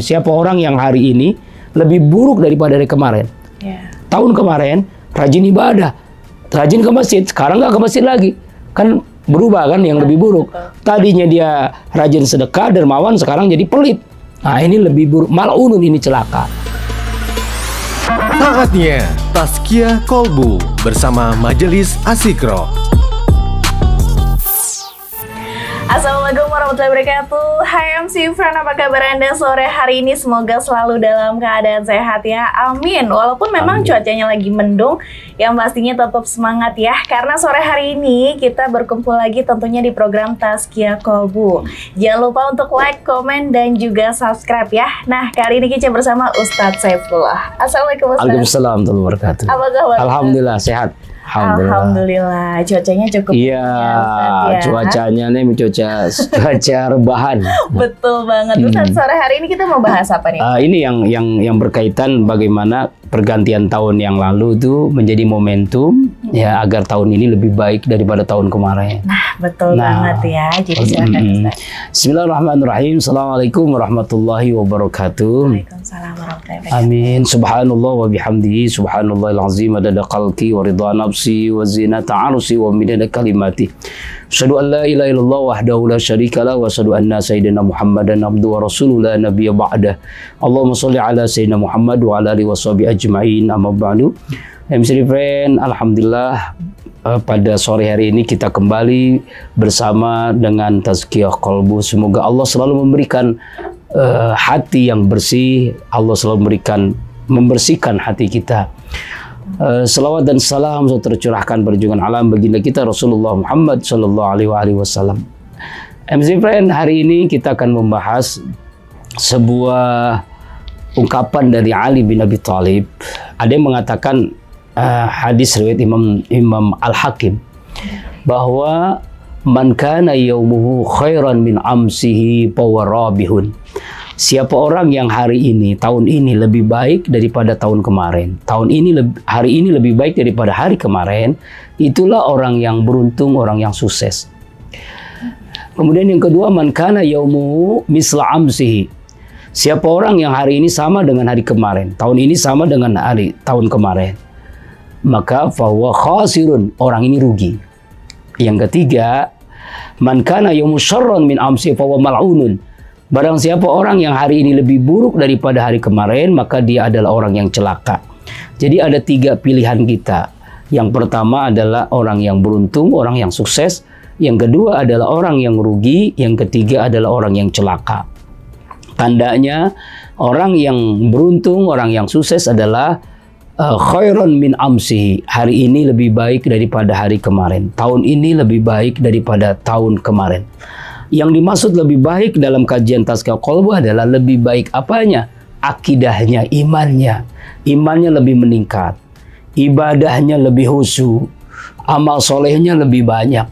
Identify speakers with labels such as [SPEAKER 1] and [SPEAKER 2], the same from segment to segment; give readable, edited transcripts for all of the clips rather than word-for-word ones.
[SPEAKER 1] Siapa orang yang hari ini lebih buruk daripada hari kemarin. Tahun kemarin rajin ibadah, rajin ke masjid, sekarang nggak ke masjid lagi. Kan berubah kan, yang lebih buruk. Tadinya dia rajin sedekah, dermawan, sekarang jadi pelit. Nah ini lebih buruk, mal'unun, ini celaka.
[SPEAKER 2] Saatnya Tazkiyah Qalbu bersama Majelis Asyikro.
[SPEAKER 3] Assalamualaikum warahmatullahi wabarakatuh. Hai MC Fran, apa kabar Anda sore hari ini? Semoga selalu dalam keadaan sehat ya, amin. Walaupun memang cuacanya lagi mendung, yang pastinya tetap semangat ya. Karena sore hari ini kita berkumpul lagi tentunya di program Tazkiyah Qalbu. Jangan lupa untuk like, komen, dan juga subscribe ya. Nah, kali ini kita bersama Ustadz Saifullah. Assalamualaikum Ustadz.
[SPEAKER 1] Waalaikumsalam warahmatullahi wabarakatuh.
[SPEAKER 3] Apa kabar?
[SPEAKER 1] Alhamdulillah sehat.
[SPEAKER 3] Alhamdulillah, cuacanya cukup.
[SPEAKER 1] Iya, ya. Cuacanya nih cuaca rebahan.
[SPEAKER 3] Betul banget. Ustadz, sore hari ini kita mau bahas apa nih?
[SPEAKER 1] Ini yang berkaitan bagaimana pergantian tahun yang lalu itu menjadi momentum ya agar tahun ini lebih baik daripada tahun kemarin.
[SPEAKER 3] Nah, betul banget ya. Jadi silakan Ustaz.
[SPEAKER 1] Bismillahirrahmanirrahim. Assalamualaikum warahmatullahi wabarakatuh.
[SPEAKER 3] Waalaikumsalam warahmatullahi wabarakatuh.
[SPEAKER 1] Amin. Subhanallah wa bihamdihi, subhanallahil azim, adada khalqi wa ridha nafsi wa zinata arsi wa midada kalimati. Asyhadu an la ilaha illallah wahdahu la syarika lahu wa asyhadu anna sayyidina Muhammadan abduhu wa rasuluhu la nabiyya ba'dah. Allahumma shalli ala sayyidina Muhammad wa ala alihi washabihi ajma'in, amma ba'du. MC Friend, alhamdulillah pada sore hari ini kita kembali bersama dengan Tazkiyah Qalbu. Semoga Allah selalu memberikan hati yang bersih, Allah selalu membersihkan hati kita. Salawat dan salam tercurahkan berjungan alam baginda kita Rasulullah Muhammad sallallahu alaihi wasallam. MC Friend, hari ini kita akan membahas sebuah ungkapan dari Ali bin Abi Thalib. Ada yang mengatakan hadis riwayat Imam Al-Hakim bahwa man kana yaumuhu khairan min amsihi fawarabihun. Siapa orang yang hari ini, tahun ini lebih baik daripada tahun kemarin, hari ini lebih baik daripada hari kemarin, itulah orang yang beruntung, orang yang sukses. Kemudian yang kedua, man kana yaumuhu misla amsihi. Siapa orang yang hari ini sama dengan hari kemarin, tahun ini sama dengan tahun kemarin, maka fahuwa khasirun, orang ini rugi. Yang ketiga, man kana yaumu syarran min amsi fahuwa mal'unun. Barang siapa orang yang hari ini lebih buruk daripada hari kemarin, maka dia adalah orang yang celaka. Jadi ada tiga pilihan kita. Yang pertama adalah orang yang beruntung, orang yang sukses. Yang kedua adalah orang yang rugi. Yang ketiga adalah orang yang celaka. Tandanya orang yang beruntung, orang yang sukses adalah khairan min amsihi. Hari ini lebih baik daripada hari kemarin. Tahun ini lebih baik daripada tahun kemarin. Yang dimaksud lebih baik dalam kajian Tazkiyah Qalbu adalah lebih baik apanya? Akidahnya, imannya. Imannya lebih meningkat. Ibadahnya lebih khusyuk. Amal solehnya lebih banyak.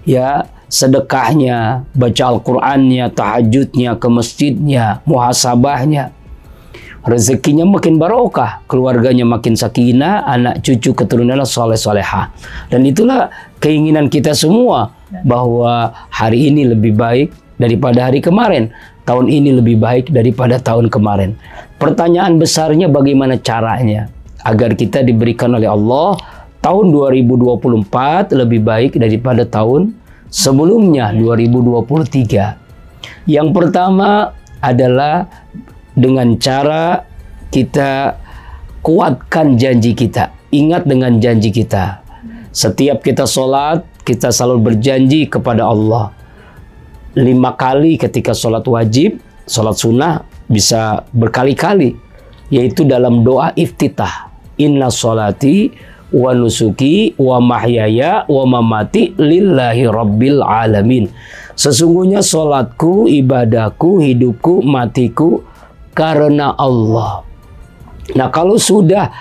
[SPEAKER 1] Ya, sedekahnya, baca Al-Qur'annya, tahajudnya, ke masjidnya, muhasabahnya. Rezekinya makin barokah, keluarganya makin sakinah, anak cucu keturunannya soleh-solehah. Dan itulah keinginan kita semua, bahwa hari ini lebih baik daripada hari kemarin, tahun ini lebih baik daripada tahun kemarin. Pertanyaan besarnya bagaimana caranya agar kita diberikan oleh Allah tahun 2024 lebih baik daripada tahun sebelumnya 2023. Yang pertama adalah dengan cara kita kuatkan janji kita. Ingat dengan janji kita. Setiap kita sholat, kita selalu berjanji kepada Allah. 5 kali ketika sholat wajib, sholat sunnah bisa berkali-kali. Yaitu dalam doa iftitah. Inna sholati wa nusuki wa mahyaya wa mamati lillahi rabbil alamin. Sesungguhnya sholatku, ibadahku, hidupku, matiku karena Allah. Nah, kalau sudah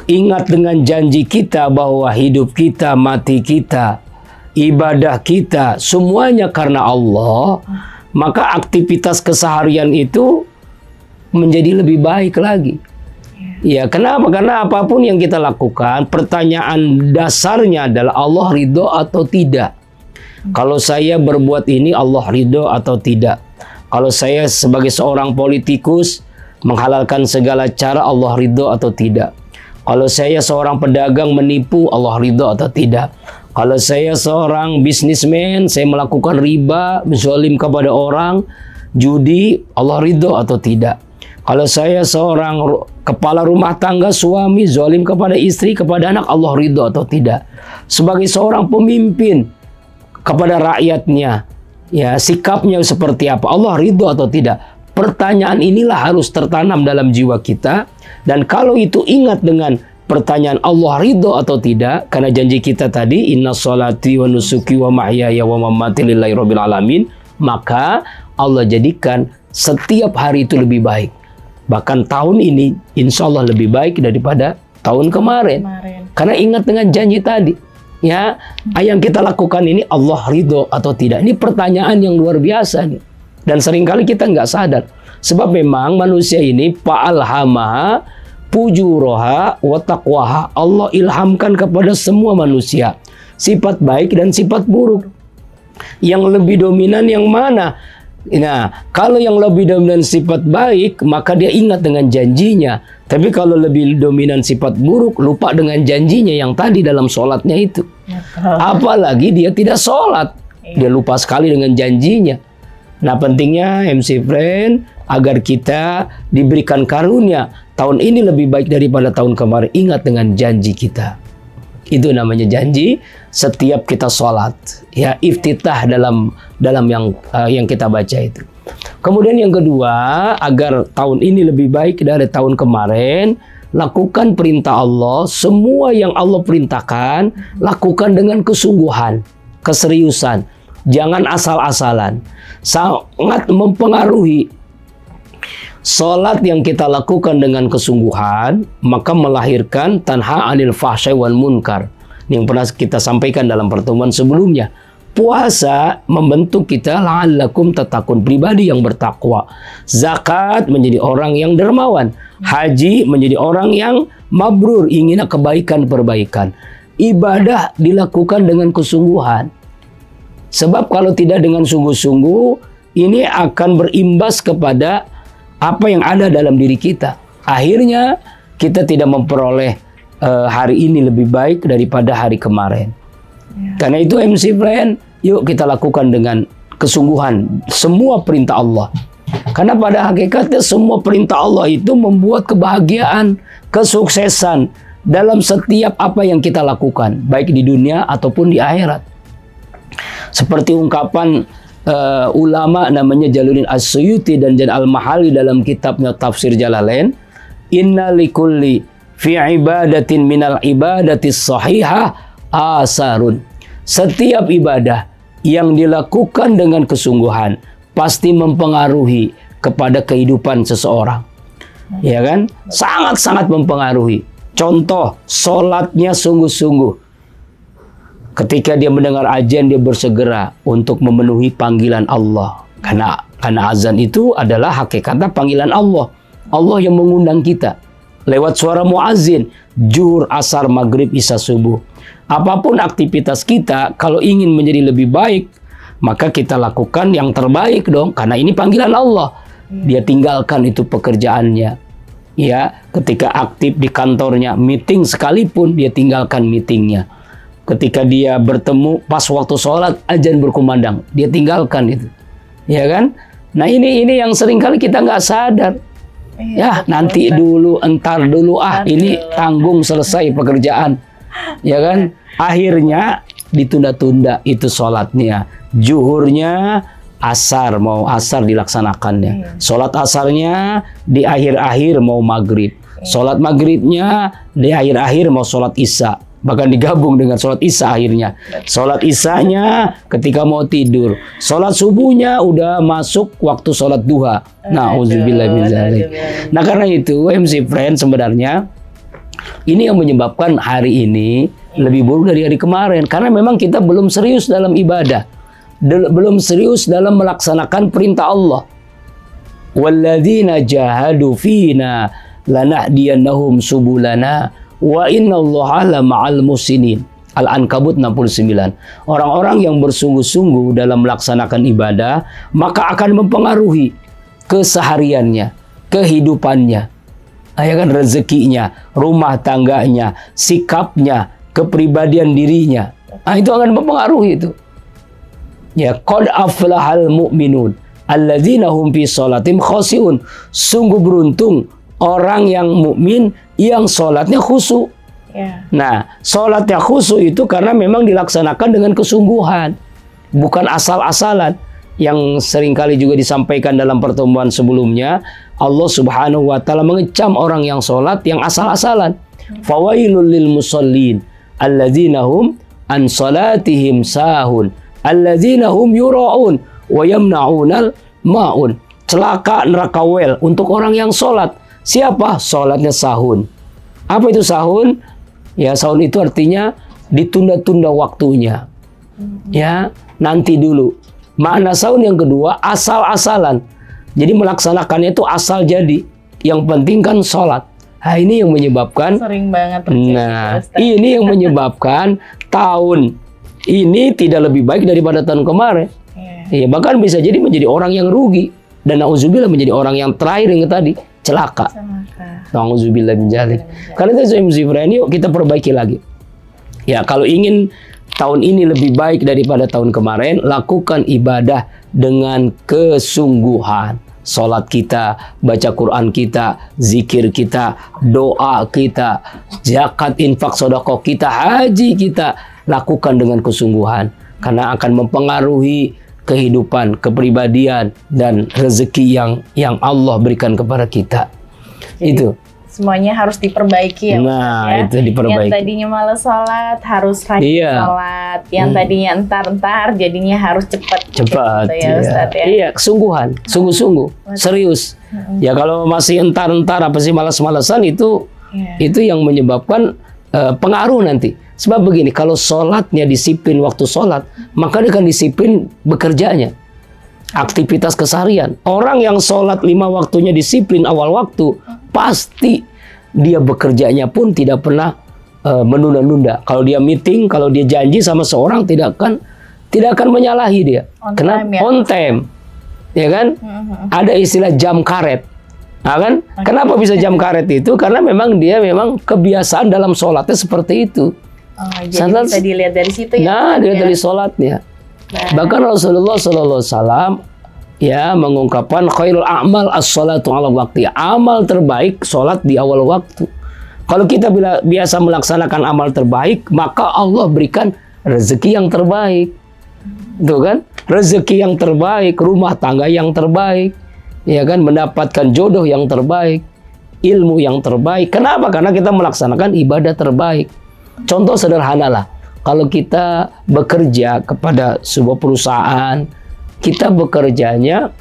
[SPEAKER 1] ingat dengan janji kita bahwa hidup kita, mati kita, ibadah kita, semuanya karena Allah, maka aktivitas keseharian itu menjadi lebih baik lagi. Ya, kenapa? Karena apapun yang kita lakukan, pertanyaan dasarnya adalah Allah ridho atau tidak. Kalau saya berbuat ini, Allah ridho atau tidak. Kalau saya sebagai seorang politikus menghalalkan segala cara, Allah ridho atau tidak? Kalau saya seorang pedagang menipu, Allah ridho atau tidak? Kalau saya seorang bisnismen, saya melakukan riba, zalim kepada orang, judi, Allah ridho atau tidak? Kalau saya seorang kepala rumah tangga, suami, zalim kepada istri, kepada anak, Allah ridho atau tidak? Sebagai seorang pemimpin kepada rakyatnya, ya sikapnya seperti apa? Allah ridho atau tidak? Pertanyaan inilah harus tertanam dalam jiwa kita. Dan kalau itu ingat dengan pertanyaan Allah ridho atau tidak, karena janji kita tadi, inna sholati wa nusuki wa mahyaya wa mamati lillahi rabbil alamin, maka Allah jadikan setiap hari itu lebih baik. Bahkan tahun ini insya Allah lebih baik daripada tahun kemarin. Karena ingat dengan janji tadi. Ya, yang kita lakukan ini Allah ridho atau tidak? Ini pertanyaan yang luar biasa nih. Dan seringkali kita nggak sadar. Sebab memang manusia ini fa'alhamaha fujuraha wa taqwaha. Allah ilhamkan kepada semua manusia sifat baik dan sifat buruk. Yang lebih dominan yang mana? Nah, kalau yang lebih dominan sifat baik, maka dia ingat dengan janjinya. Tapi kalau lebih dominan sifat buruk, lupa dengan janjinya yang tadi dalam sholatnya itu. Apalagi dia tidak sholat, dia lupa sekali dengan janjinya. Nah, pentingnya MC Friend agar kita diberikan karunia tahun ini lebih baik daripada tahun kemarin. Ingat dengan janji kita. Itu namanya janji setiap kita sholat. Ya, iftitah dalam yang kita baca itu. Kemudian yang kedua, agar tahun ini lebih baik dari tahun kemarin, lakukan perintah Allah. Semua yang Allah perintahkan, lakukan dengan kesungguhan, keseriusan. Jangan asal-asalan. Sangat mempengaruhi. Salat yang kita lakukan dengan kesungguhan, maka melahirkan tanha anil fahsyai wal munkar. Yang pernah kita sampaikan dalam pertemuan sebelumnya. Puasa membentuk kita la'allakum tattaqun, pribadi yang bertakwa. Zakat menjadi orang yang dermawan. Haji menjadi orang yang mabrur, ingin kebaikan-perbaikan. Ibadah dilakukan dengan kesungguhan. Sebab kalau tidak dengan sungguh-sungguh, ini akan berimbas kepada apa yang ada dalam diri kita. Akhirnya kita tidak memperoleh hari ini lebih baik daripada hari kemarin. Karena itu MC Friend, yuk kita lakukan dengan kesungguhan semua perintah Allah. Karena pada hakikatnya semua perintah Allah itu membuat kebahagiaan, kesuksesan dalam setiap apa yang kita lakukan, baik di dunia ataupun di akhirat. Seperti ungkapan ulama namanya Jalaluddin As-Suyuti dan Jan Al-Mahali dalam kitabnya Tafsir Jalalain, inna likulli fi ibadatin minal ibadatis sahihah asarun. Setiap ibadah yang dilakukan dengan kesungguhan pasti mempengaruhi kepada kehidupan seseorang. Ya kan? Sangat-sangat mempengaruhi. Contoh, sholatnya sungguh-sungguh. Ketika dia mendengar azan, dia bersegera untuk memenuhi panggilan Allah. Karena azan itu adalah hakikatnya panggilan Allah. Allah yang mengundang kita. Lewat suara muazzin, zuhur, asar, maghrib, isya, subuh. Apapun aktivitas kita, kalau ingin menjadi lebih baik, maka kita lakukan yang terbaik dong. Karena ini panggilan Allah. Dia tinggalkan itu pekerjaannya. Ya, ketika aktif di kantornya, meeting sekalipun, dia tinggalkan meetingnya. Ketika dia bertemu pas waktu sholat, azan berkumandang, dia tinggalkan itu, ya kan? Nah ini yang seringkali kita nggak sadar. Ya nanti dulu, entar dulu, ini tanggung selesai pekerjaan, ya kan? Akhirnya ditunda-tunda itu sholatnya, zuhurnya, asar mau asar dilaksanakannya, sholat asarnya di akhir-akhir mau maghrib, sholat maghribnya di akhir-akhir mau sholat isya. Bahkan digabung dengan sholat isya akhirnya. Sholat isyanya ketika mau tidur. Sholat subuhnya udah masuk waktu sholat duha. Na'udzubillah min dzalik. Nah karena itu MC Friend sebenarnya ini yang menyebabkan hari ini lebih buruk dari hari kemarin. Karena memang kita belum serius dalam ibadah. Belum serius dalam melaksanakan perintah Allah. Walladzina jahadu fina lanahdiyannahum subulana wa innallaha la ma'al muhsinin. Al-Ankabut 69. Orang-orang yang bersungguh-sungguh dalam melaksanakan ibadah, maka akan mempengaruhi kesehariannya, kehidupannya, ya kan, rezekinya, rumah tangganya, sikapnya, kepribadian dirinya. Nah, itu akan mempengaruhi itu. Ya, qad aflahal mu'minun alladzina hum fi sholatim khashi'un. Sungguh beruntung orang yang mukmin yang sholatnya khusyuk. Nah, sholatnya khusyuk itu karena memang dilaksanakan dengan kesungguhan, bukan asal-asalan. Yang seringkali juga disampaikan dalam pertemuan sebelumnya, Allah Subhanahu wa Ta'ala mengecam orang yang sholat yang asal-asalan. Fawailul lil musallin alladzina hum an sholatihim sahun alladzina hum yura'un wa yamna'unal ma'un. Celaka neraka wel untuk orang yang sholat. Siapa? Sholatnya sahun. Apa itu sahun? Ya, sahun itu artinya ditunda-tunda waktunya. Ya, nanti dulu. Makna sahun yang kedua, asal-asalan. Jadi melaksanakannya itu asal jadi. Yang penting kan sholat. Nah, ini yang menyebabkan.
[SPEAKER 3] Sering banget terjadi.
[SPEAKER 1] Nah, ini yang menyebabkan tahun ini tidak lebih baik daripada tahun kemarin. Ya, bahkan bisa jadi menjadi orang yang rugi. Dan na'udzubillah menjadi orang yang terakhir yang tadi, celaka. Na'udzubillah min dzalik. Karena itu yuk kita perbaiki lagi. Ya, kalau ingin tahun ini lebih baik daripada tahun kemarin, lakukan ibadah dengan kesungguhan. Salat kita, baca Quran kita, zikir kita, doa kita, zakat, infak, sedekah kita, haji kita, lakukan dengan kesungguhan. Karena akan mempengaruhi kehidupan, kepribadian, dan rezeki yang Allah berikan kepada kita.
[SPEAKER 3] Jadi,
[SPEAKER 1] itu
[SPEAKER 3] semuanya harus diperbaiki ya.
[SPEAKER 1] Nah,
[SPEAKER 3] ya.
[SPEAKER 1] itu diperbaiki.
[SPEAKER 3] Yang tadinya malas sholat harus rajin sholat. Yang tadinya entar-entar jadinya harus cepat. Gitu ya, Ustaz, ya.
[SPEAKER 1] Iya, kesungguhan, sungguh-sungguh, serius. Ya, kalau masih entar-entar apa sih malas-malasan itu yang menyebabkan pengaruh nanti. Sebab begini, kalau sholatnya disiplin waktu sholat, maka dia akan disiplin bekerjanya. Aktivitas keseharian. Orang yang sholat 5 waktunya disiplin awal waktu, pasti dia bekerjanya pun tidak pernah menunda-nunda. Kalau dia meeting, kalau dia janji sama seorang, tidak akan menyalahi dia. Karena on time. Ya kan? Ada istilah jam karet. Nah, kan? Kenapa bisa jam karet itu? Karena memang dia kebiasaan dalam sholatnya seperti itu.
[SPEAKER 3] Jadi bisa dilihat dari situ ya.
[SPEAKER 1] Nah, dilihat dari sholatnya. Bahkan Rasulullah SAW ya mengungkapkan khairul a'mal as-sholatu ala waqti. Amal terbaik sholat di awal waktu. Kalau kita biasa melaksanakan amal terbaik, maka Allah berikan rezeki yang terbaik. Tuh kan? Rezeki yang terbaik, rumah tangga yang terbaik, ya kan, mendapatkan jodoh yang terbaik, ilmu yang terbaik. Kenapa? Karena kita melaksanakan ibadah terbaik. Contoh sederhana lah, kalau kita bekerja kepada sebuah perusahaan, kita bekerjanya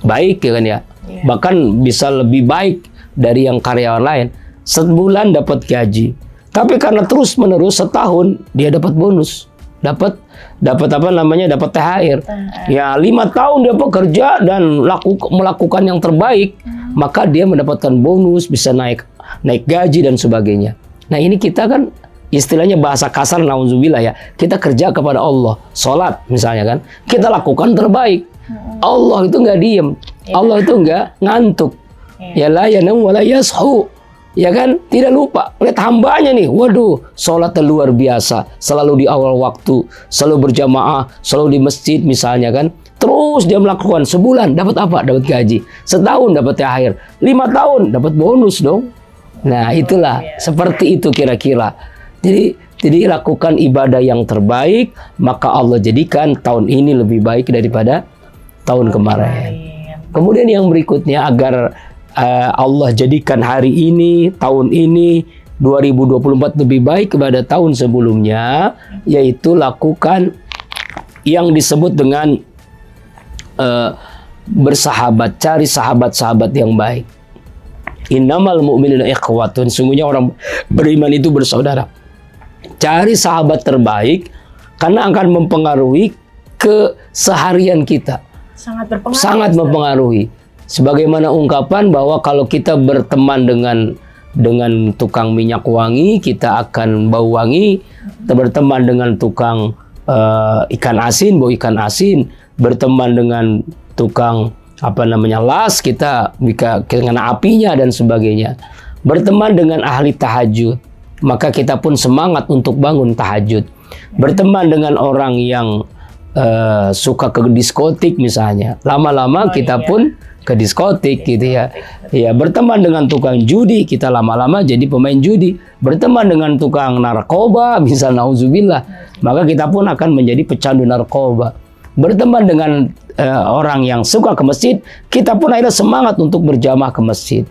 [SPEAKER 1] baik ya kan ya, bahkan bisa lebih baik dari yang karyawan lain. Sebulan dapat gaji, tapi karena terus menerus setahun dia dapat bonus, dapat apa namanya, dapat THR. Ya 5 tahun dia bekerja dan melakukan yang terbaik, maka dia mendapatkan bonus, bisa naik gaji dan sebagainya. Nah, ini kita kan istilahnya bahasa kasar, nauzubillah ya, kita kerja kepada Allah, sholat misalnya kan, kita lakukan terbaik. Allah itu nggak diem, Allah itu nggak ngantuk. Ya la yanam wa la yashu, ya kan, tidak lupa. Lihat hambanya nih, waduh, sholatnya luar biasa, selalu di awal waktu, selalu berjamaah, selalu di masjid misalnya kan. Terus dia melakukan sebulan dapat apa? Dapat gaji. Setahun dapat THR. 5 tahun dapat bonus dong. Nah, itulah seperti itu kira-kira. Jadi lakukan ibadah yang terbaik, maka Allah jadikan tahun ini lebih baik daripada tahun kemarin. Kemudian yang berikutnya, agar Allah jadikan hari ini, tahun ini 2024 lebih baik kepada tahun sebelumnya, yaitu lakukan yang disebut dengan bersahabat, cari sahabat-sahabat yang baik. Innamal mu'minuna ikhwatun, sungguhnya orang beriman itu bersaudara. Cari sahabat terbaik karena akan mempengaruhi keseharian kita.
[SPEAKER 3] Sangat berpengaruh.
[SPEAKER 1] Sangat mempengaruhi. Sebagaimana ungkapan bahwa kalau kita berteman dengan tukang minyak wangi, kita akan bau wangi. berteman dengan tukang ikan asin, bawa ikan asin, berteman dengan tukang las, kita kena apinya dan sebagainya. Berteman dengan ahli tahajud, maka kita pun semangat untuk bangun tahajud. Berteman dengan orang yang suka ke diskotik misalnya, lama-lama kita pun ke diskotik gitu ya. Ya, berteman dengan tukang judi, kita lama-lama jadi pemain judi. Berteman dengan tukang narkoba, misal nauzubillah, maka kita pun akan menjadi pecandu narkoba. Berteman dengan orang yang suka ke masjid, kita pun akhirnya semangat untuk berjamaah ke masjid.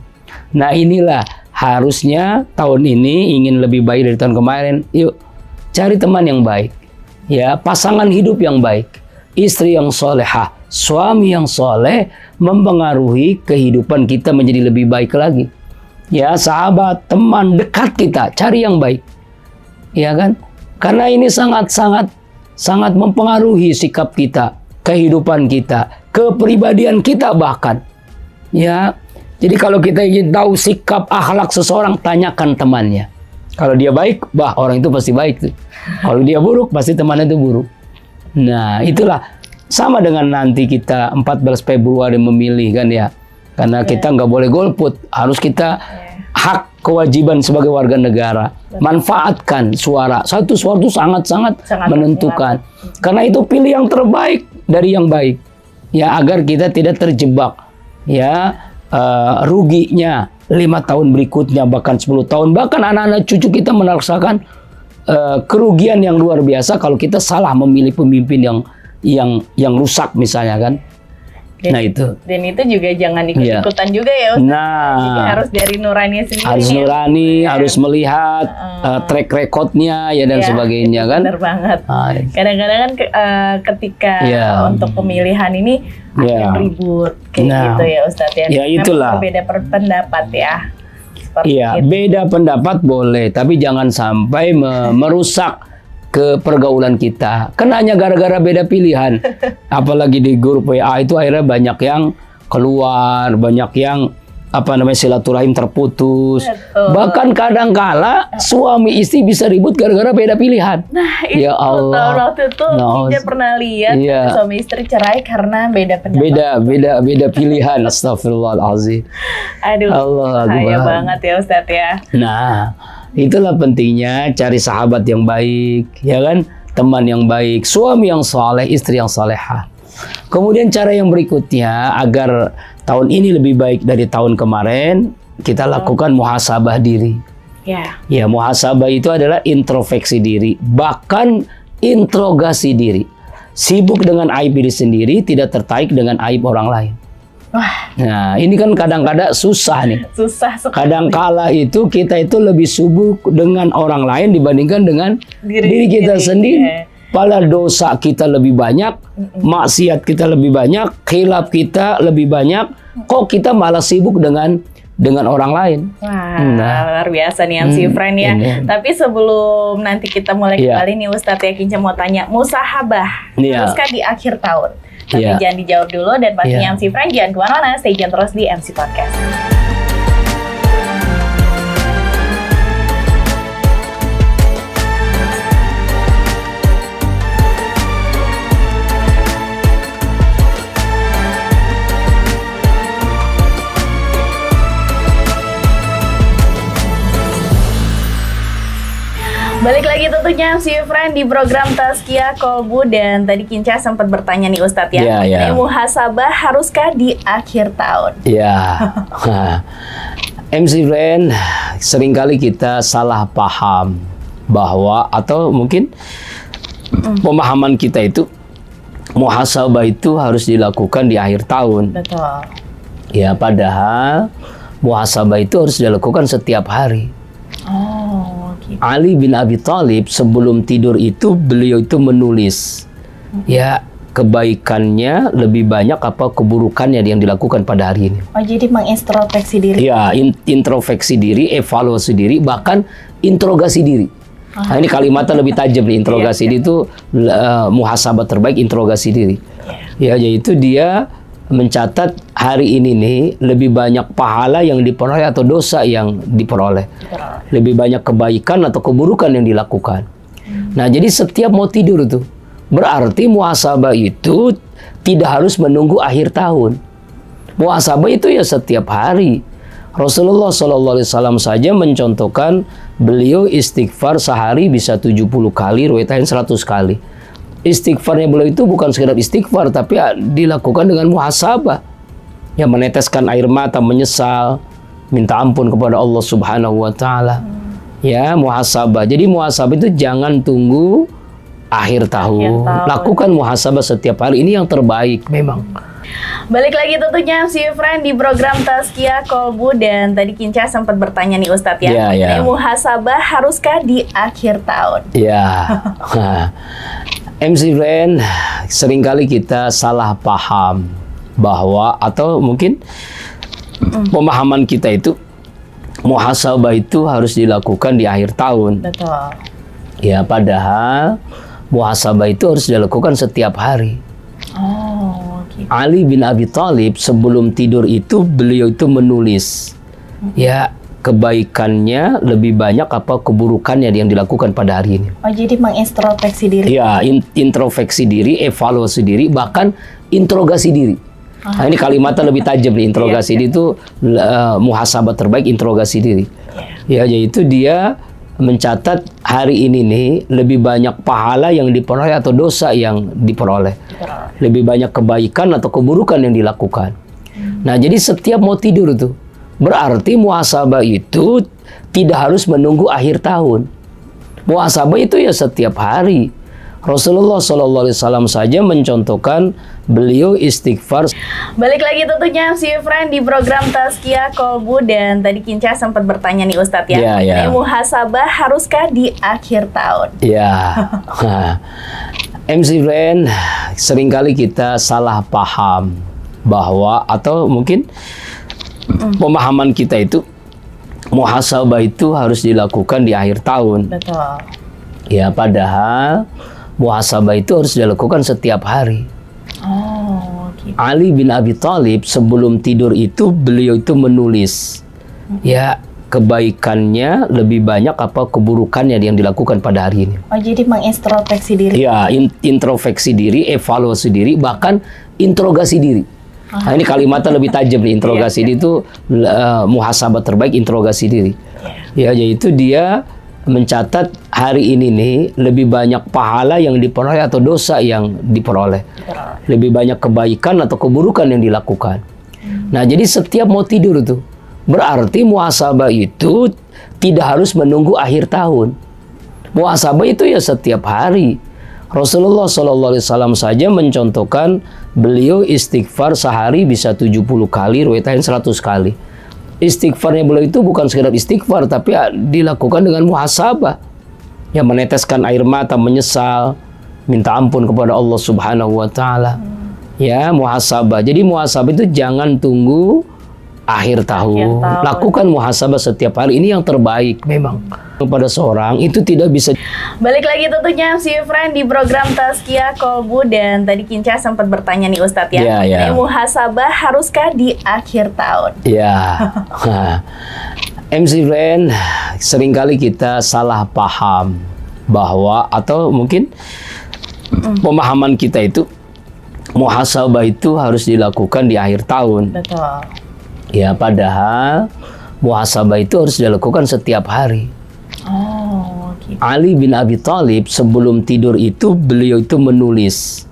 [SPEAKER 1] Nah, inilah harusnya tahun ini ingin lebih baik dari tahun kemarin. Yuk, cari teman yang baik. Ya, pasangan hidup yang baik, istri yang solehah, suami yang soleh mempengaruhi kehidupan kita menjadi lebih baik lagi. Ya, sahabat, teman dekat kita, cari yang baik. Ya kan? Karena ini sangat mempengaruhi sikap kita, kehidupan kita, kepribadian kita bahkan. Ya, jadi kalau kita ingin tahu sikap akhlak seseorang, tanyakan temannya. Kalau dia baik, orang itu pasti baik tuh. Kalau dia buruk, pasti temannya itu buruk. Nah, itulah sama dengan nanti kita 14 Februari memilih kan ya. Karena kita nggak boleh golput, harus kita hak kewajiban sebagai warga negara. Manfaatkan suara. Satu suara itu sangat menentukan. Karena itu pilih yang terbaik dari yang baik. Ya, agar kita tidak terjebak. Ya, ruginya 5 tahun berikutnya, bahkan 10 tahun, bahkan anak-anak cucu kita merasakan kerugian yang luar biasa kalau kita salah memilih pemimpin yang rusak misalnya kan. Nah itu. Dan itu juga jangan ikut-ikutan juga ya Ustaz. Nah, jadi harus dari nurani sendiri. Harus nurani, harus melihat track recordnya ya dan sebagainya kan. Benar banget. Kadang-kadang kan ketika untuk pemilihan ini ada ribut kayak gitu ya Ustaz ya. Ya itulah. Beda pendapat ya. Iya, beda pendapat boleh, tapi jangan sampai merusak ke pergaulan kita. Kan hanya gara-gara beda pilihan. Apalagi di grup WA itu akhirnya banyak yang keluar, banyak yang silaturahim terputus. Betul. Bahkan kadang-kala suami istri bisa ribut gara-gara beda pilihan. Nah, itu ya Allah. Waktu itu Kinca pernah lihat suami istri cerai karena beda pendapat. Beda pilihan. Astagfirullahaladzim. Aduh, bahaya banget ya Ustadz ya. Nah, itulah pentingnya cari sahabat yang baik, ya kan? Teman yang baik, suami yang saleh, istri yang salehah. Kemudian cara yang berikutnya agar tahun ini lebih baik dari tahun kemarin, kita lakukan muhasabah diri. Ya, muhasabah itu adalah introspeksi diri, bahkan interogasi diri. Sibuk dengan aib diri sendiri, tidak tertarik dengan aib orang lain. Nah, ini kan kadang-kadang susah nih. Susah sekali. Kadang-kala itu kita itu lebih sibuk dengan orang lain dibandingkan dengan diri kita sendiri. Padahal dosa kita lebih banyak, maksiat kita lebih banyak, khilaf kita lebih banyak. Kok kita malah sibuk dengan orang lain? Wah, luar biasa nih MC Friend ya. Tapi sebelum nanti kita mulai kembali nih Ustadz ya, Kinca mau tanya, musahabah haruskah di akhir tahun? Tapi jangan dijawab dulu, dan pastinya MC Friend jangan kemana-mana, stay tune terus di MC Podcast. Balik lagi tentunya MC Friend di program Tazkiyah Kolbu, dan tadi Kinca sempat bertanya nih Ustadz ya, muhasabah haruskah di akhir tahun? MC Friend, seringkali kita salah paham bahwa, atau mungkin pemahaman kita itu muhasabah itu harus dilakukan di akhir tahun. Betul. Ya, padahal muhasabah itu harus dilakukan setiap hari. Ali bin Abi Thalib sebelum tidur itu beliau itu menulis ya kebaikannya lebih banyak apa keburukannya yang dilakukan pada hari ini. Oh, jadi mengintrospeksi diri. Ya, introspeksi diri, evaluasi diri, bahkan interogasi diri. Nah, ini kalimatnya lebih tajam nih, interogasi diri itu muhasabah terbaik, interogasi diri. Ya, yaitu dia mencatat hari ini nih lebih banyak pahala yang diperoleh atau dosa yang diperoleh. Lebih banyak kebaikan atau keburukan yang dilakukan. Nah, jadi setiap mau tidur tuh, berarti muhasabah itu tidak harus menunggu akhir tahun. Muhasabah itu ya setiap hari. Rasulullah SAW saja mencontohkan beliau istighfar sehari bisa 70 kali, riwayat 100 kali. Istighfarnya beliau itu bukan sekedar istighfar, tapi dilakukan dengan muhasabah. Yang meneteskan air mata, menyesal, minta ampun kepada Allah Subhanahu wa Ta'ala. Ya, muhasabah. Jadi muhasabah itu jangan tunggu akhir tahun. Lakukan muhasabah setiap hari. Ini yang terbaik memang.
[SPEAKER 3] Balik lagi tentunya MC Friend di program Tazkiyah Kolbu, dan tadi Kinca sempat bertanya nih Ustadz ya,
[SPEAKER 1] ya.
[SPEAKER 3] Muhasabah haruskah di akhir tahun?
[SPEAKER 1] Ya, MC Friend, seringkali kita salah paham bahwa, atau mungkin pemahaman kita itu muhasabah itu harus dilakukan di akhir tahun.
[SPEAKER 3] Betul.
[SPEAKER 1] Ya, padahal muhasabah itu harus dilakukan setiap hari.
[SPEAKER 3] Oh, gitu.
[SPEAKER 1] Ali bin Abi Thalib sebelum tidur itu beliau itu menulis, ya, kebaikannya lebih banyak apa keburukannya yang dilakukan pada hari ini.
[SPEAKER 3] Oh, jadi mengintrospeksi diri.
[SPEAKER 1] Ya, introspeksi diri, evaluasi diri, bahkan interogasi diri. Nah, ini kalimatnya lebih tajam nih, interogasi diri itu muhasabah terbaik, interogasi diri. Ya, yaitu dia mencatat hari ini nih lebih banyak pahala yang diperoleh atau dosa yang diperoleh. Lebih banyak kebaikan atau keburukan yang dilakukan. Nah, jadi setiap mau tidur tuh, berarti muhasabah itu tidak harus menunggu akhir tahun. Muhasabah itu ya setiap hari. Rasulullah SAW saja mencontohkan beliau istighfar.
[SPEAKER 3] Balik lagi tentunya MC Friend di program Tazkiyah Kolbu, dan tadi Kinca sempat bertanya nih Ustadz ya, muhasabah haruskah di akhir tahun?
[SPEAKER 1] Ya, MC Friend, seringkali kita salah paham bahwa, atau mungkin pemahaman kita itu muhasabah itu harus dilakukan di akhir tahun.
[SPEAKER 3] Betul.
[SPEAKER 1] Ya, padahal muhasabah itu harus dilakukan setiap hari.
[SPEAKER 3] Oh, gitu.
[SPEAKER 1] Ali bin Abi Thalib sebelum tidur itu beliau itu menulis, ya, kebaikannya lebih banyak apa keburukannya yang dilakukan pada hari ini.
[SPEAKER 3] Oh, jadi mengintrospeksi diri.
[SPEAKER 1] Ya, introspeksi diri, evaluasi diri, bahkan interogasi diri. Nah, ini kalimatnya lebih tajam nih, interogasi diri itu muhasabah terbaik, interogasi diri. Ya, yaitu dia mencatat hari ini nih lebih banyak pahala yang diperoleh atau dosa yang diperoleh. Lebih banyak kebaikan atau keburukan yang dilakukan. Nah, jadi setiap mau tidur tuh, berarti muhasabah itu tidak harus menunggu akhir tahun. Muhasabah itu ya setiap hari. Rasulullah SAW saja mencontohkan beliau istighfar sehari bisa 70 kali, riwayat 100 kali. Istighfarnya beliau itu bukan sekedar istighfar, tapi dilakukan dengan muhasabah. Yang meneteskan air mata, menyesal, minta ampun kepada Allah Subhanahu wa Ta'ala. Ya, muhasabah. Jadi muhasabah itu jangan tunggu akhir tahun. Lakukan muhasabah setiap hari. Ini yang terbaik memang. Kepada seorang itu tidak bisa.
[SPEAKER 3] Balik lagi tentunya MC Friend di program Tazkiyah Kolbu, dan tadi Kinca sempat bertanya nih Ustadz ya, muhasabah haruskah di akhir tahun?
[SPEAKER 1] Ya, MC Friend, seringkali kita salah paham bahwa, atau mungkin pemahaman kita itu muhasabah itu harus dilakukan di akhir tahun.
[SPEAKER 3] Betul.
[SPEAKER 1] Ya, padahal muhasabah itu harus dilakukan setiap hari.
[SPEAKER 3] Oh, gitu.
[SPEAKER 1] Ali bin Abi Thalib sebelum tidur itu beliau itu menulis,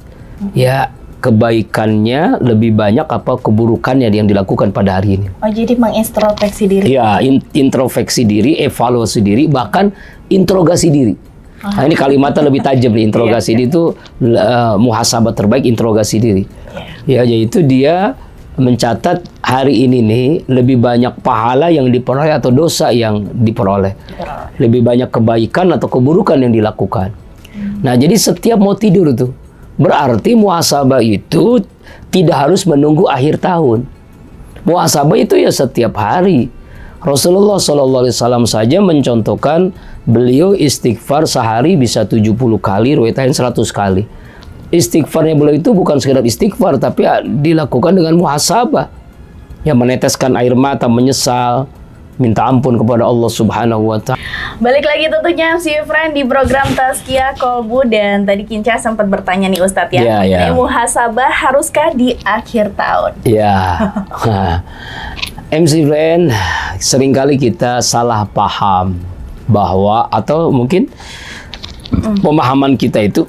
[SPEAKER 1] ya, kebaikannya lebih banyak apa keburukannya yang dilakukan pada hari ini.
[SPEAKER 3] Oh, jadi mengintrospeksi diri.
[SPEAKER 1] Ya, introspeksi diri, evaluasi diri, bahkan interogasi diri. Nah, ini kalimatnya lebih tajam nih, interogasi diri itu muhasabah terbaik, interogasi diri. Ya, yaitu dia mencatat hari ini nih lebih banyak pahala yang diperoleh atau dosa yang diperoleh. Lebih banyak kebaikan atau keburukan yang dilakukan. Nah, jadi setiap mau tidur tuh, berarti muhasabah itu tidak harus menunggu akhir tahun. Muhasabah itu ya setiap hari. Rasulullah SAW saja mencontohkan beliau istighfar sehari bisa 70 kali, riwayat 100 kali. Istighfarnya beliau itu bukan sekedar istighfar, tapi dilakukan dengan muhasabah. Yang meneteskan air mata, menyesal, minta ampun kepada Allah Subhanahu wa Ta'ala.
[SPEAKER 3] Balik lagi tentunya MC Friend di program Tazkiyah Kolbu, dan tadi Kinca sempat bertanya nih Ustadz ya, muhasabah haruskah di akhir tahun?
[SPEAKER 1] Ya, MC Friend, seringkali kita salah paham bahwa, atau mungkin pemahaman kita itu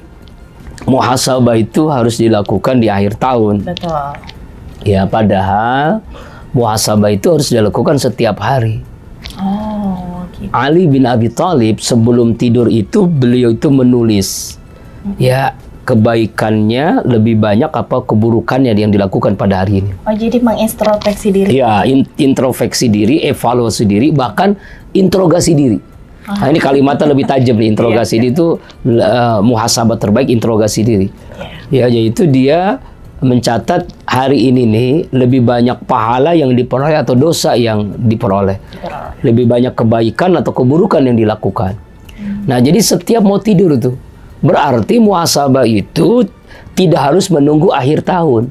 [SPEAKER 1] muhasabah itu harus dilakukan di akhir tahun.
[SPEAKER 3] Betul.
[SPEAKER 1] Ya, padahal muhasabah itu harus dilakukan setiap hari.
[SPEAKER 3] Oh, gitu.
[SPEAKER 1] Ali bin Abi Thalib sebelum tidur itu beliau itu menulis, ya, kebaikannya lebih banyak apa keburukannya yang dilakukan pada hari ini.
[SPEAKER 3] Oh, jadi mengintrospeksi diri.
[SPEAKER 1] Ya, introspeksi diri, evaluasi diri, bahkan interogasi diri. Nah, ini kalimatnya lebih tajam nih, interogasi diri itu muhasabah terbaik, interogasi diri. Ya, yaitu dia mencatat hari ini nih lebih banyak pahala yang diperoleh atau dosa yang diperoleh, lebih banyak kebaikan atau keburukan yang dilakukan. Nah, jadi setiap mau tidur itu berarti muhasabah itu tidak harus menunggu akhir tahun.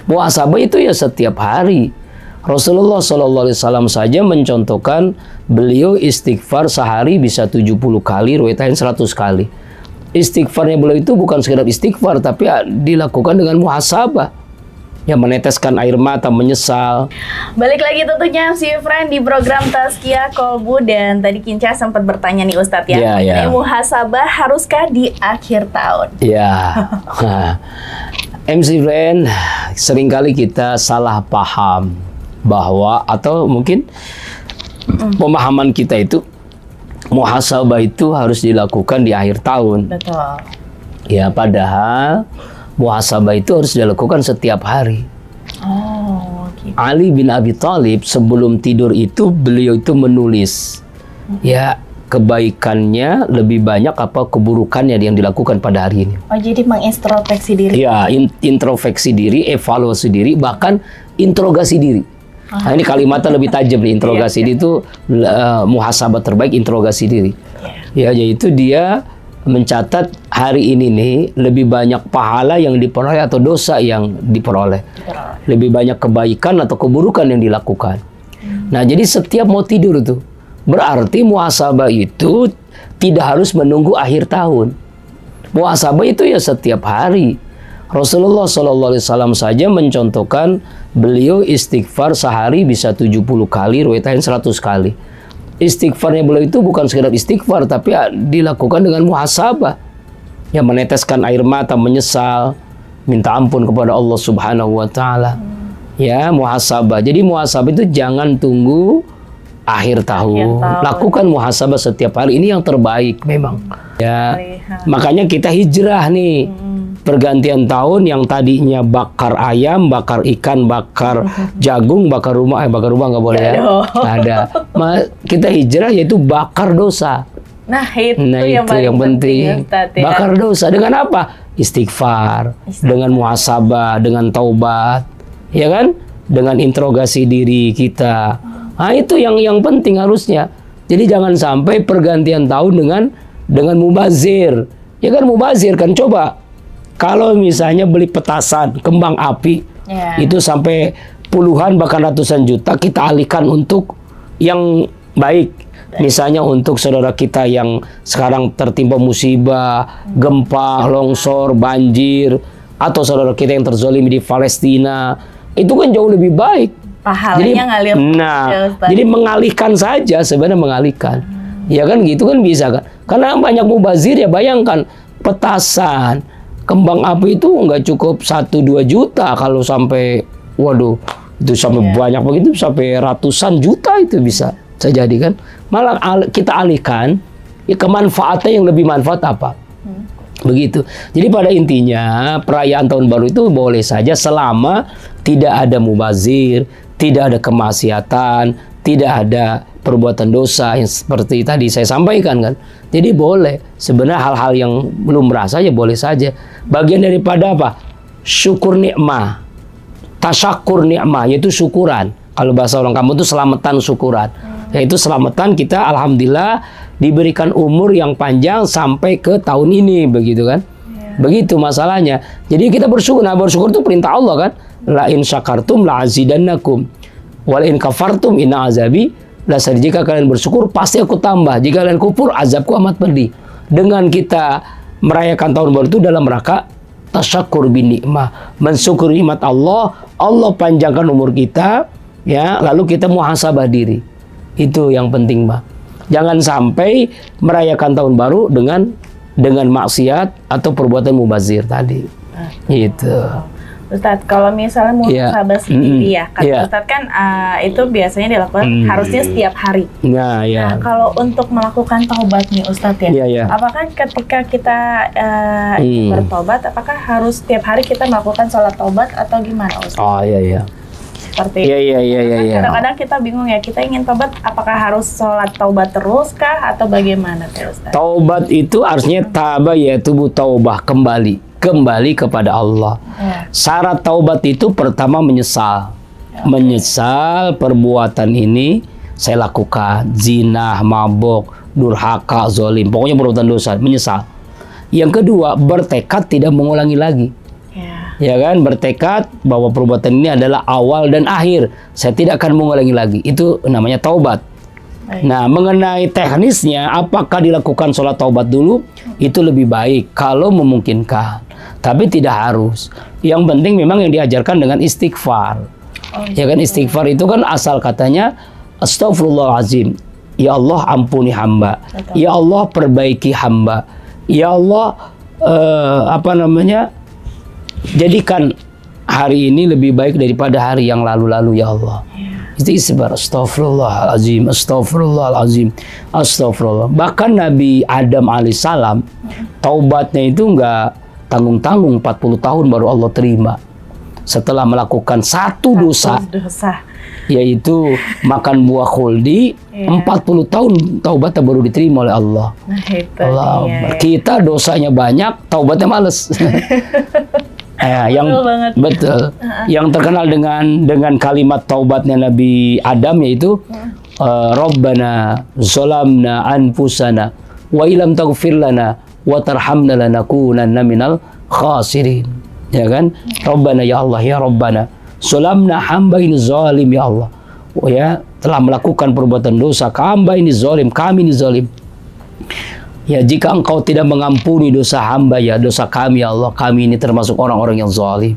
[SPEAKER 1] Muhasabah itu ya setiap hari. Rasulullah SAW saja mencontohkan beliau istighfar sehari bisa 70 kali, riwayatnya 100 kali. Istighfarnya beliau itu bukan sekedar istighfar, tapi dilakukan dengan muhasabah, yang meneteskan air mata, menyesal.
[SPEAKER 3] Balik lagi tentunya MC Friend di program Tazkiyah Kolbu, dan tadi Kinca sempat bertanya nih Ustadz ya, muhasabah haruskah di akhir tahun?
[SPEAKER 1] Ya, MC Friend, seringkali kita salah paham bahwa, atau mungkin pemahaman kita itu muhasabah itu harus dilakukan di akhir tahun.
[SPEAKER 3] Betul.
[SPEAKER 1] Ya, padahal muhasabah itu harus dilakukan setiap hari.
[SPEAKER 3] Oh, gitu.
[SPEAKER 1] Ali bin Abi Thalib sebelum tidur itu beliau itu menulis, ya, kebaikannya lebih banyak apa keburukannya yang dilakukan pada hari ini.
[SPEAKER 3] Oh, jadi mengintrospeksi diri.
[SPEAKER 1] Ya, introspeksi diri, evaluasi diri, bahkan interogasi diri. Nah, ini kalimatnya lebih tajam nih, interogasi diri itu muhasabah terbaik, interogasi diri. Ya, yaitu dia mencatat hari ini nih lebih banyak pahala yang diperoleh atau dosa yang diperoleh, lebih banyak kebaikan atau keburukan yang dilakukan. Nah, jadi setiap mau tidur itu berarti muhasabah itu tidak harus menunggu akhir tahun. Muhasabah itu ya setiap hari. Rasulullah SAW saja mencontohkan beliau istighfar sehari bisa 70 kali, riwayatnya 100 kali. Istighfarnya beliau itu bukan sekedar istighfar, tapi dilakukan dengan muhasabah, yang meneteskan air mata, menyesal, minta ampun kepada Allah Subhanahu wa Ta'ala. Ya, muhasabah. Jadi muhasabah itu jangan tunggu akhir tahun. Lakukan muhasabah setiap hari. Ini yang terbaik memang. Ya, makanya kita hijrah nih. Pergantian tahun yang tadinya bakar ayam, bakar ikan, bakar jagung, bakar rumah nggak boleh ya. Ada. Kita hijrah yaitu bakar dosa.
[SPEAKER 3] Nah, itu yang penting.
[SPEAKER 1] Bakar dosa dengan apa? Istighfar, dengan muhasabah, dengan taubat, ya kan? Dengan interogasi diri kita. Nah, itu yang penting harusnya. Jadi jangan sampai pergantian tahun dengan mubazir. Ya kan, mubazir kan, coba. Kalau misalnya beli petasan, kembang api, itu sampai puluhan bahkan ratusan juta, kita alihkan untuk yang baik. Misalnya untuk saudara kita yang sekarang tertimpa musibah, gempa, longsor, banjir, atau saudara kita yang terzolimi di Palestina, itu kan jauh lebih baik.
[SPEAKER 3] Pahalanya ngalir.
[SPEAKER 1] Nah, jadi mengalihkan saja, sebenarnya mengalihkan. Ya kan, gitu kan bisa kan. Karena banyak mubazir ya, bayangkan petasan, kembang api itu nggak cukup 1-2 juta, kalau sampai, waduh, itu sampai banyak begitu, sampai ratusan juta itu bisa jadi kan. Malah kita alihkan ya ke manfaatnya, yang lebih manfaat apa. Begitu. Jadi pada intinya perayaan tahun baru itu boleh saja selama tidak ada mubazir, tidak ada kemaksiatan, tidak ada perbuatan dosa yang seperti tadi saya sampaikan kan. Jadi boleh. Sebenarnya hal-hal yang belum merasa ya boleh saja. Bagian daripada apa? Syukur nikmah. Tasyakur nikmah, yaitu syukuran. Kalau bahasa orang kampung itu selamatan syukuran. Yaitu selamatan kita alhamdulillah diberikan umur yang panjang sampai ke tahun ini, begitu kan? Begitu masalahnya. Jadi kita bersyukur. Nah, bersyukur itu perintah Allah kan? La in syakartum la azidannakum. Wal in kafartum inna azabi Lasari, jika kalian bersyukur pasti aku tambah. Jika kalian kufur, azabku amat pedih. Dengan kita merayakan tahun baru itu dalam rangka tasyakur bin nikmah, mensyukuri nikmat Allah. Allah panjangkan umur kita, ya. Lalu kita muhasabah diri. Itu yang penting, Mbak. Jangan sampai merayakan tahun baru dengan maksiat atau perbuatan mubazir tadi. Gitu.
[SPEAKER 3] Ustadz, kalau misalnya muhasabah sendiri ya, kata Ustadz kan itu biasanya dilakukan harusnya setiap hari. Nah, kalau untuk melakukan taubat nih Ustadz ya, apakah ketika kita bertobat, apakah harus setiap hari kita melakukan sholat taubat atau gimana Ustadz?
[SPEAKER 1] Oh iya.
[SPEAKER 3] Seperti kadang-kadang kita bingung ya, kita ingin taubat, apakah harus sholat taubat terus kah atau bagaimana Ustadz? Taubat itu artinya taba yaitu taubah, kembali kepada Allah. Syarat taubat itu pertama menyesal. Menyesal perbuatan ini saya lakukan, zina, mabok, durhaka, zalim, pokoknya perbuatan dosa, menyesal. Yang kedua, bertekad tidak mengulangi lagi. Ya kan, bertekad bahwa perbuatan ini adalah awal dan akhir. Saya tidak akan mengulangi lagi. Itu namanya taubat. Nah, mengenai teknisnya, apakah dilakukan sholat taubat dulu? Itu lebih baik kalau memungkinkan. Tapi tidak harus. Yang penting memang yang diajarkan dengan istighfar. Ya kan, istighfar itu kan asal katanya Astaghfirullahaladzim. Ya Allah ampuni hamba. Ya Allah perbaiki hamba. Ya Allah jadikan hari ini lebih baik daripada hari yang lalu-lalu ya Allah. Itu istighfar, astaghfirullahaladzim, astaghfirullahaladzim, astaghfirullah. Bahkan Nabi Adam alaihissalam taubatnya itu enggak tanggung-tanggung, 40 tahun baru Allah terima. Setelah melakukan satu dosa, yaitu makan buah khuldi, 40 tahun taubatnya baru diterima oleh Allah. Kita dosanya banyak, taubatnya males. Betul. Yang terkenal dengan kalimat taubatnya Nabi Adam yaitu Rabbana zolamna anfusana wa ilam taghfir lana wa tarhamna lanakunanna minal khasirin. Ya kan? Rabbana ya Allah, ya Rabbana zolamna, hamba ini zalim ya Allah. Ya, telah melakukan perbuatan dosa, hamba ini zalim, kami ini zalim. Ya, jika engkau tidak mengampuni dosa hamba, ya dosa kami ya Allah, kami ini termasuk orang-orang yang zalim.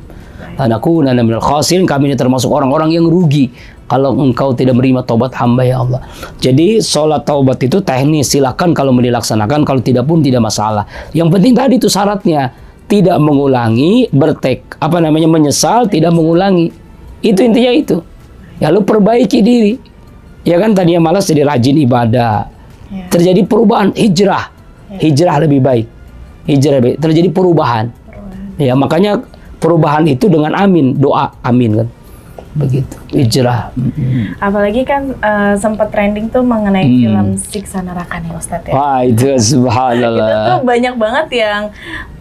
[SPEAKER 3] Lanakunanna minal khasirin, kami ini termasuk orang-orang yang rugi kalau engkau tidak menerima taubat hamba ya Allah. Jadi sholat taubat itu teknis, silakan kalau mau dilaksanakan, kalau tidak pun tidak masalah. Yang penting tadi itu syaratnya tidak mengulangi, menyesal, tidak mengulangi. Itu intinya itu. Ya, lu perbaiki diri. Ya kan, tadinya malas jadi rajin ibadah. Terjadi perubahan, hijrah lebih baik. Terjadi perubahan. Ya, makanya perubahan itu dengan amin, doa amin kan. Begitu, hijrah. Apalagi kan sempat trending tuh mengenai film Siksa Neraka nih Ustadz ya.
[SPEAKER 1] Wah, itu subhanallah.
[SPEAKER 3] Itu tuh banyak banget yang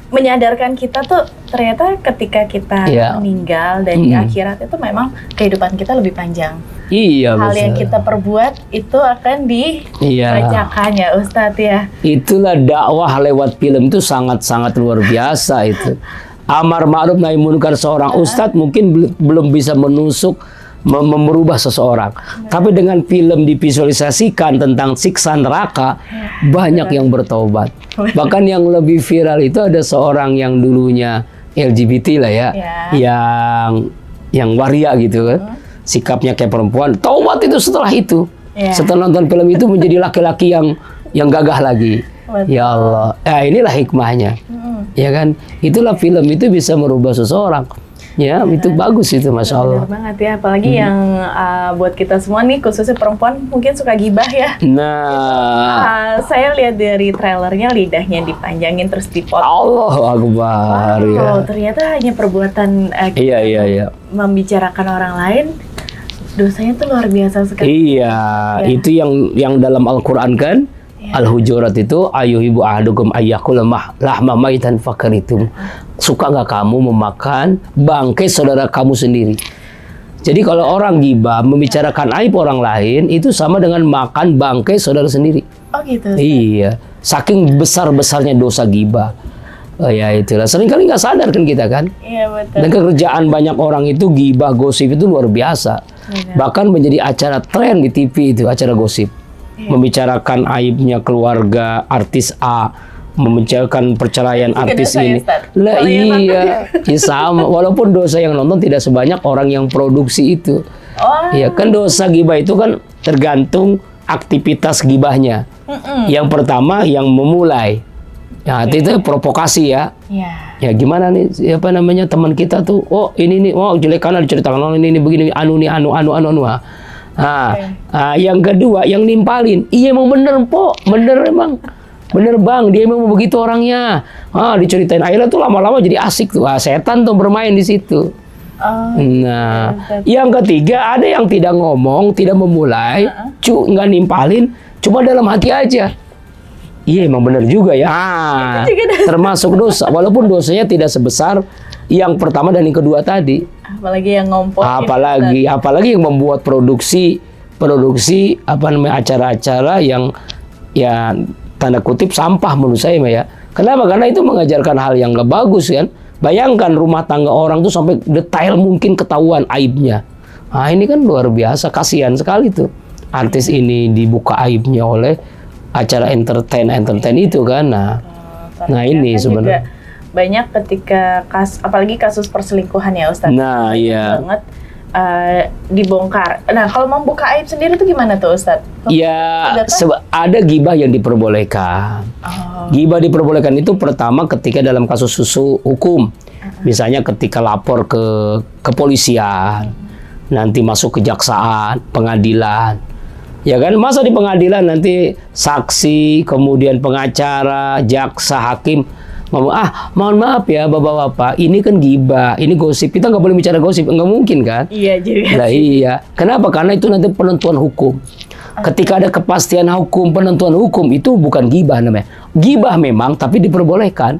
[SPEAKER 3] menyadarkan kita tuh ternyata ketika kita meninggal dan di akhirat itu memang kehidupan kita lebih panjang. Iya, hal yang kita perbuat itu akan dibacakan ya Ustadz ya. Itulah
[SPEAKER 1] dakwah lewat film itu sangat-sangat luar biasa itu. Amar ma'ruf nahi munkar seorang ustadz mungkin belum bisa menusuk merubah seseorang. Tapi dengan film divisualisasikan tentang siksa neraka, banyak yang bertobat. Bahkan yang lebih viral itu ada seorang yang dulunya LGBT lah ya, yang waria gitu kan. Sikapnya kayak perempuan, taubat itu setelah itu. Setelah nonton film itu menjadi laki-laki yang gagah lagi. Ya Allah, inilah hikmahnya. Ya kan, itulah film itu bisa merubah seseorang. Ya, itu bagus itu, Masya Allah.
[SPEAKER 3] Benar banget ya, apalagi yang buat kita semua nih, khususnya perempuan mungkin suka gibah ya.
[SPEAKER 1] Nah,
[SPEAKER 3] saya lihat dari trailernya lidahnya dipanjangin terus dipotong.
[SPEAKER 1] Allahu Akbar.
[SPEAKER 3] Ternyata hanya perbuatan kita membicarakan orang lain, dosanya tuh luar biasa sekali.
[SPEAKER 1] Itu yang dalam Al-Quran kan. Al-Hujurat itu ayuhibu ahadukum ayyakul lahma maitan fakaritum. Suka nggak kamu memakan bangkai saudara kamu sendiri? Jadi kalau orang gibah membicarakan aib orang lain itu sama dengan makan bangkai saudara sendiri.
[SPEAKER 3] Oh gitu.
[SPEAKER 1] Iya, saking besar-besarnya dosa gibah. Oh ya itulah, seringkali nggak sadar kan kita kan.
[SPEAKER 3] Iya betul.
[SPEAKER 1] Dan kerjaan banyak orang itu gibah, gosip itu luar biasa.
[SPEAKER 3] Benar.
[SPEAKER 1] Bahkan menjadi acara tren di TV itu, acara gosip. Membicarakan aibnya keluarga artis A, membicarakan perceraian
[SPEAKER 3] Itu juga
[SPEAKER 1] artis
[SPEAKER 3] dosa ya,
[SPEAKER 1] ini.
[SPEAKER 3] Ustaz?
[SPEAKER 1] Lah
[SPEAKER 3] Kalau yang
[SPEAKER 1] iya, ya sama. Walaupun dosa yang nonton tidak sebanyak orang yang produksi itu.
[SPEAKER 3] Oh.
[SPEAKER 1] Iya kan, dosa gibah itu kan tergantung aktivitas gibahnya. Yang pertama yang memulai. Ya, itu provokasi ya.
[SPEAKER 3] Iya.
[SPEAKER 1] Ya gimana nih, siapa namanya teman kita tuh, oh ini nih, oh jelek kanan diceritakan, oh ini begini, anu. Yang kedua yang nimpalin, iya emang bener po, bener emang. Bener bang, dia emang begitu orangnya. Diceritain, akhirnya tuh lama-lama jadi asik tuh. Setan tuh bermain di situ. Nah, yang ketiga ada yang tidak ngomong, tidak memulai, nggak nimpalin, cuma dalam hati aja. Iya emang bener juga ya. Termasuk dosa, walaupun dosanya tidak sebesar yang pertama dan yang kedua tadi.
[SPEAKER 3] Apalagi yang ngompol.
[SPEAKER 1] Apalagi yang membuat produksi apa namanya acara-acara yang ya tanda kutip sampah menurut saya ya. Kenapa? Karena itu mengajarkan hal yang nggak bagus kan. Bayangkan rumah tangga orang tuh sampai detail mungkin ketahuan aibnya. Nah ini kan luar biasa, kasihan sekali tuh. Artis ini dibuka aibnya oleh acara entertain itu kan. Nah ini sebenarnya
[SPEAKER 3] banyak ketika apalagi kasus perselingkuhan ya Ustaz.
[SPEAKER 1] Nah iya.
[SPEAKER 3] Banget dibongkar. Nah kalau mau buka aib sendiri tuh gimana tuh Ustaz?
[SPEAKER 1] Ya ada gibah yang diperbolehkan. Gibah diperbolehkan itu pertama ketika dalam kasus hukum. Misalnya ketika lapor ke kepolisian, nanti masuk kejaksaan, pengadilan. Ya kan, masa di pengadilan nanti saksi, kemudian pengacara, jaksa, hakim ngomong, mohon maaf ya bapak-bapak, ini kan gibah, ini gosip, kita nggak boleh bicara gosip, nggak mungkin kan?
[SPEAKER 3] Iya juga.
[SPEAKER 1] Nah, iya, kenapa? Karena itu nanti penentuan hukum. Ketika ada kepastian hukum, penentuan hukum itu bukan gibah namanya. Gibah memang, tapi diperbolehkan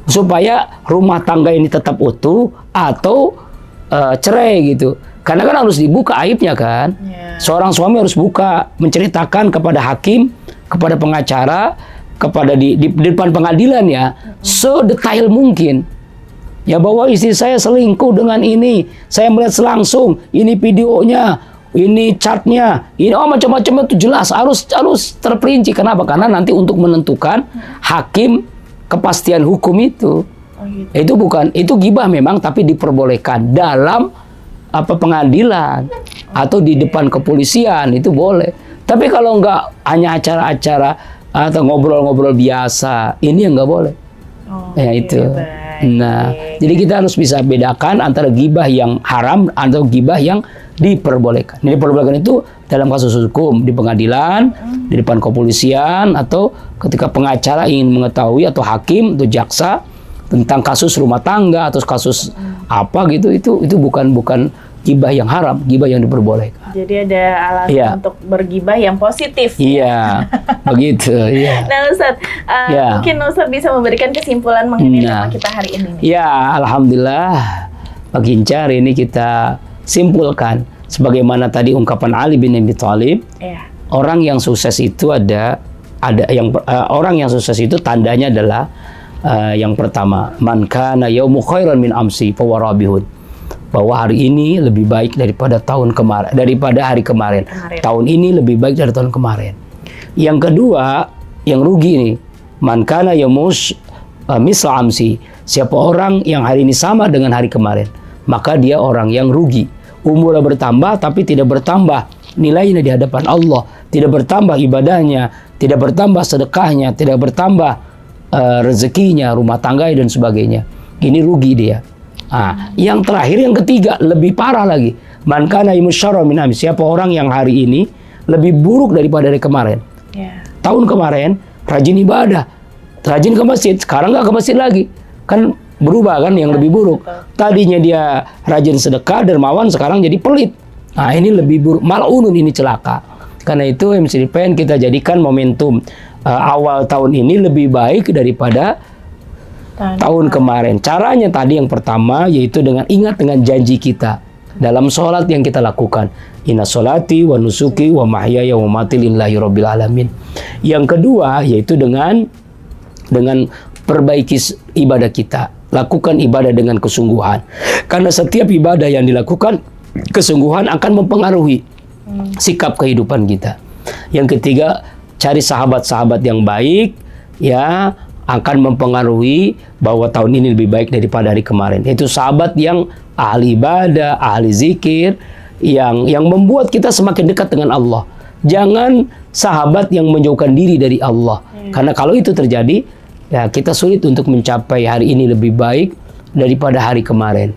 [SPEAKER 1] supaya rumah tangga ini tetap utuh atau cerai gitu. Karena kan harus dibuka aibnya kan. Seorang suami harus buka, menceritakan kepada hakim, kepada pengacara, kepada di depan pengadilan ya, sedetail mungkin. Ya bahwa istri saya selingkuh dengan ini, saya melihat langsung, ini videonya, ini chatnya, ini macam-macam itu jelas, harus terperinci. Kenapa? Karena nanti untuk menentukan hakim kepastian hukum itu. Itu gibah memang, tapi diperbolehkan dalam pengadilan atau di depan kepolisian itu boleh. Tapi kalau nggak hanya acara-acara atau ngobrol-ngobrol biasa, ini yang nggak boleh. Ya itu. Nah, jadi kita harus bisa bedakan antara gibah yang haram atau gibah yang diperbolehkan. Ini diperbolehkan itu dalam kasus hukum di pengadilan, di depan kepolisian, atau ketika pengacara ingin mengetahui atau hakim atau jaksa tentang kasus rumah tangga atau kasus apa gitu, itu bukan gibah yang haram, gibah yang diperbolehkan.
[SPEAKER 3] Jadi ada alasan untuk bergibah yang positif.
[SPEAKER 1] Iya, begitu. Iya.
[SPEAKER 3] Nah Ustaz, mungkin Ustaz bisa memberikan kesimpulan mengenai tema kita hari ini.
[SPEAKER 1] Ya, alhamdulillah, Pak Gincar, ini kita simpulkan sebagaimana tadi ungkapan Ali bin Abi Thalib. Orang yang sukses itu orang yang sukses itu tandanya adalah yang pertama, man kana yaumu khairan min amsi fa warabihun. Bahwa hari ini lebih baik daripada hari kemarin. Tahun ini lebih baik dari tahun kemarin. Yang kedua, yang rugi nih, man kana yaumus misla amsi. Siapa orang yang hari ini sama dengan hari kemarin, maka dia orang yang rugi. Umurnya bertambah tapi tidak bertambah nilainya di hadapan Allah, tidak bertambah ibadahnya, tidak bertambah sedekahnya, tidak bertambah rezekinya, rumah tangga dan sebagainya. Ini rugi dia. Yang terakhir, yang ketiga, lebih parah lagi. Man kana yusyarra min amsi. Siapa orang yang hari ini lebih buruk daripada hari kemarin. Tahun kemarin rajin ibadah, rajin ke masjid, sekarang nggak ke masjid lagi. Kan berubah kan, yang lebih buruk. Tadinya dia rajin sedekah, dermawan, sekarang jadi pelit. Ini lebih buruk, mal'unun, ini celaka. Karena itu MCDPN kita jadikan momentum awal tahun ini lebih baik daripada tahun kemarin. Caranya tadi yang pertama yaitu dengan ingat dengan janji kita dalam sholat yang kita lakukan. Inna sholati wa nusuki wa mahyaya wa mamati lillahi rabbil alamin. Yang kedua yaitu dengan perbaiki ibadah kita. Lakukan ibadah dengan kesungguhan. Karena setiap ibadah yang dilakukan kesungguhan akan mempengaruhi sikap kehidupan kita. Yang ketiga, cari sahabat-sahabat yang baik, ya, akan mempengaruhi bahwa tahun ini lebih baik daripada hari kemarin. Itu sahabat yang ahli ibadah, ahli zikir, yang membuat kita semakin dekat dengan Allah. Jangan sahabat yang menjauhkan diri dari Allah. Karena kalau itu terjadi, ya kita sulit untuk mencapai hari ini lebih baik daripada hari kemarin.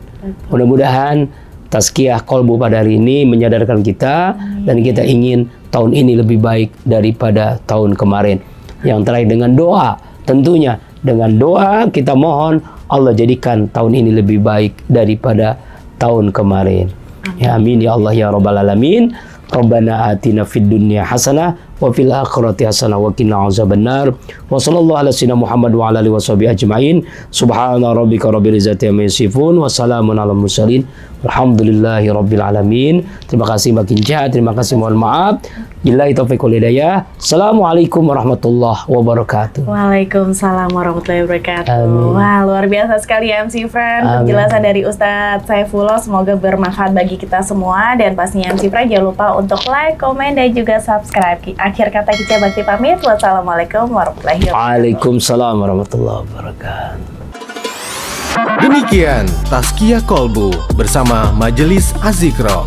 [SPEAKER 1] Mudah-mudahan tazkiyah qalbu pada hari ini menyadarkan kita dan kita ingin tahun ini lebih baik daripada tahun kemarin. Yang terakhir dengan doa, tentunya dengan doa kita mohon Allah jadikan tahun ini lebih baik daripada tahun kemarin. Ya amin ya Allah ya rabbal alamin. Rabbana atina fid dunya hasanah wa fil akhirati hasanah wa qina azabannar. Wa sallallahu ala sayyidina Muhammad wa ala alihi washabihi ajmain. Subhana rabbika rabbil izzati amma yasifun wa salamun alal mursalin. Alhamdulillahi rabbil alamin. Terima kasih Mbak Kinca, terima kasih, mohon maaf. Billahi taufiq wal hidayah. Assalamualaikum warahmatullahi wabarakatuh.
[SPEAKER 3] Waalaikumsalam warahmatullahi wabarakatuh.
[SPEAKER 1] Amin.
[SPEAKER 3] Wah, luar biasa sekali ya MC Fran. Penjelasan dari Ustadz Saifullah semoga bermanfaat bagi kita semua. Dan pastinya MC Fran jangan lupa untuk like, komen, dan juga subscribe. Akhir kata Kica Bakti pamit. Wassalamualaikum warahmatullahi wabarakatuh.
[SPEAKER 1] Waalaikumsalam warahmatullahi wabarakatuh.
[SPEAKER 2] Demikian Tazkiyah Qalbu bersama Majelis Az-Zikro.